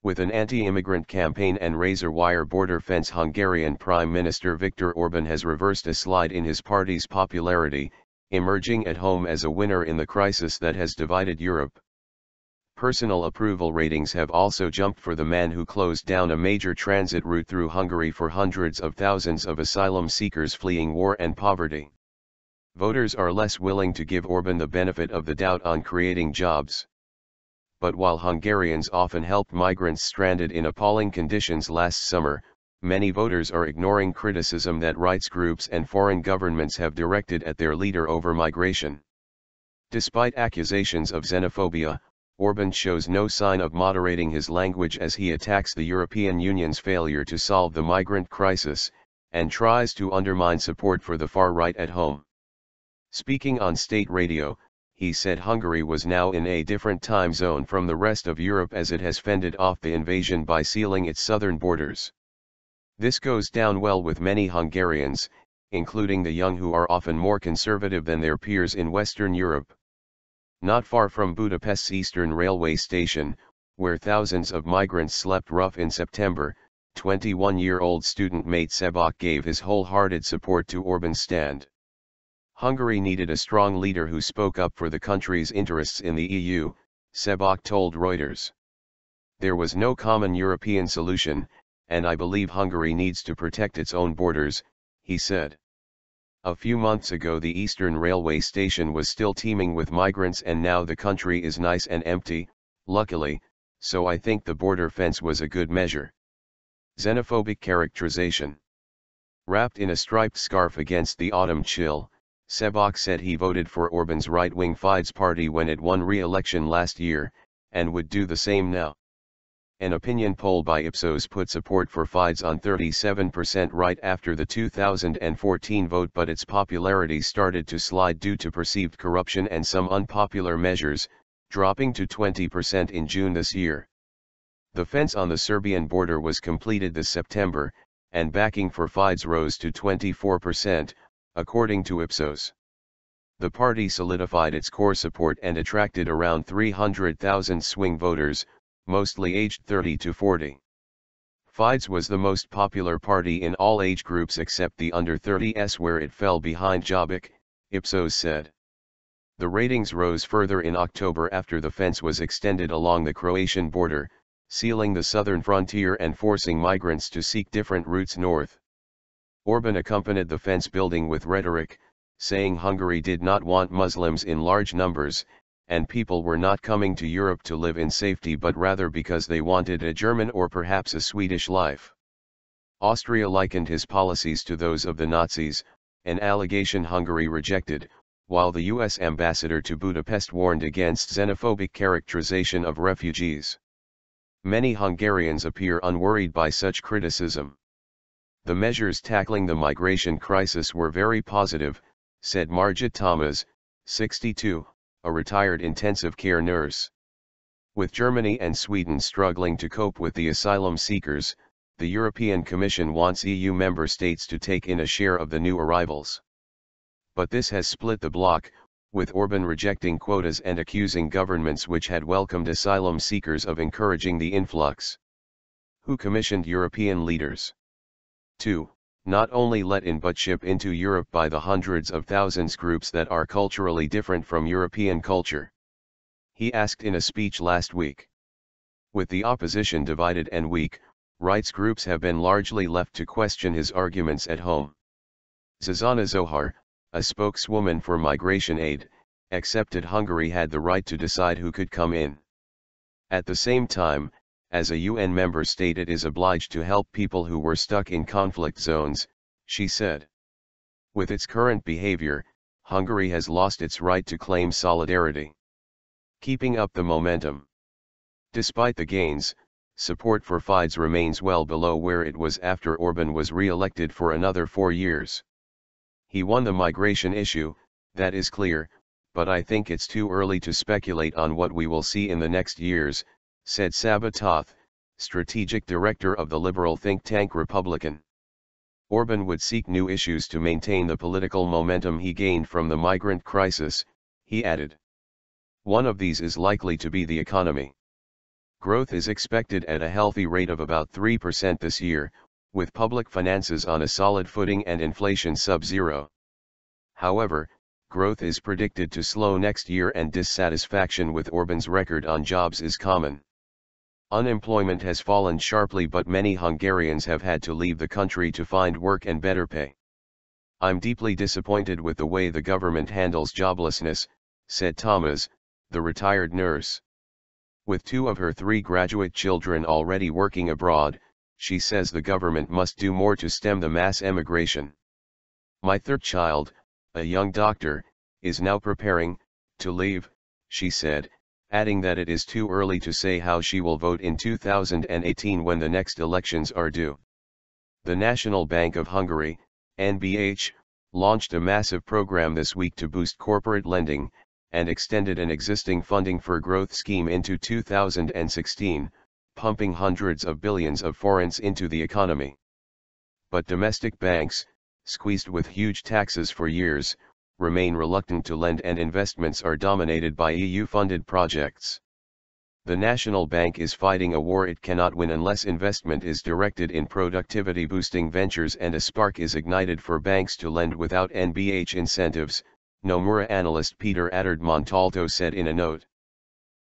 With an anti-immigrant campaign and razor-wire border fence, Hungarian Prime Minister Viktor Orban has reversed a slide in his party's popularity, emerging at home as a winner in the crisis that has divided Europe. Personal approval ratings have also jumped for the man who closed down a major transit route through Hungary for hundreds of thousands of asylum seekers fleeing war and poverty. Voters are less willing to give Orban the benefit of the doubt on creating jobs. But while Hungarians often helped migrants stranded in appalling conditions last summer, many voters are ignoring criticism that rights groups and foreign governments have directed at their leader over migration. Despite accusations of xenophobia, Orban shows no sign of moderating his language as he attacks the European Union's failure to solve the migrant crisis, and tries to undermine support for the far right at home. Speaking on state radio, he said Hungary was now in a different time zone from the rest of Europe as it has fended off the invasion by sealing its southern borders. This goes down well with many Hungarians, including the young, who are often more conservative than their peers in Western Europe. Not far from Budapest's eastern railway station, where thousands of migrants slept rough in September, 21-year-old student Mate Sebak gave his wholehearted support to Orban's stand. Hungary needed a strong leader who spoke up for the country's interests in the EU, Sebak told Reuters. There was no common European solution, and I believe Hungary needs to protect its own borders, he said. A few months ago the Eastern Railway station was still teeming with migrants, and now the country is nice and empty, luckily, so I think the border fence was a good measure. Xenophobic characterization. Wrapped in a striped scarf against the autumn chill, Sebak said he voted for Orban's right-wing Fidesz party when it won re-election last year, and would do the same now. An opinion poll by Ipsos put support for Fidesz on 37% right after the 2014 vote, but its popularity started to slide due to perceived corruption and some unpopular measures, dropping to 20% in June this year. The fence on the Serbian border was completed this September, and backing for Fidesz rose to 24%, according to Ipsos. The party solidified its core support and attracted around 300,000 swing voters, mostly aged 30 to 40. Fidesz was the most popular party in all age groups except the under 30s, where it fell behind Jobbik, Ipsos said. The ratings rose further in October after the fence was extended along the Croatian border, sealing the southern frontier and forcing migrants to seek different routes north. Orban accompanied the fence building with rhetoric, saying Hungary did not want Muslims in large numbers, and people were not coming to Europe to live in safety but rather because they wanted a German or perhaps a Swedish life. Austria likened his policies to those of the Nazis, an allegation Hungary rejected, while the US ambassador to Budapest warned against xenophobic characterization of refugees. Many Hungarians appear unworried by such criticism. The measures tackling the migration crisis were very positive, said Margit Thomas, 62, a retired intensive care nurse. With Germany and Sweden struggling to cope with the asylum seekers, the European Commission wants EU member states to take in a share of the new arrivals. But this has split the bloc, with Orban rejecting quotas and accusing governments which had welcomed asylum seekers of encouraging the influx. Who commissioned European leaders? 2. Not only let in but ship into Europe by the hundreds of thousands groups that are culturally different from European culture? He asked in a speech last week. With the opposition divided and weak, rights groups have been largely left to question his arguments at home. Zuzana Zohar, a spokeswoman for Migration Aid, accepted Hungary had the right to decide who could come in. At the same time, as a UN member state it is obliged to help people who were stuck in conflict zones, she said. With its current behavior, Hungary has lost its right to claim solidarity. Keeping up the momentum. Despite the gains, support for Fidesz remains well below where it was after Orban was re-elected for another 4 years. He won the migration issue, that is clear, but I think it's too early to speculate on what we will see in the next years, said Saba Toth, strategic director of the liberal think tank Republican. Orban would seek new issues to maintain the political momentum he gained from the migrant crisis, he added. One of these is likely to be the economy. Growth is expected at a healthy rate of about 3% this year, with public finances on a solid footing and inflation sub-zero. However, growth is predicted to slow next year and dissatisfaction with Orban's record on jobs is common. Unemployment has fallen sharply, but many Hungarians have had to leave the country to find work and better pay. "I'm deeply disappointed with the way the government handles joblessness," said Thomas, the retired nurse. With 2 of her 3 graduate children already working abroad, she says the government must do more to stem the mass emigration. "My 3rd child, a young doctor, is now preparing to leave," she said, adding that it is too early to say how she will vote in 2018 when the next elections are due. The National Bank of Hungary, NBH, launched a massive program this week to boost corporate lending, and extended an existing funding for growth scheme into 2016, pumping hundreds of billions of forints into the economy. But domestic banks, squeezed with huge taxes for years, remain reluctant to lend, and investments are dominated by EU-funded projects. The National Bank is fighting a war it cannot win unless investment is directed in productivity-boosting ventures and a spark is ignited for banks to lend without NBH incentives, Nomura analyst Peter Attard Montalto said in a note.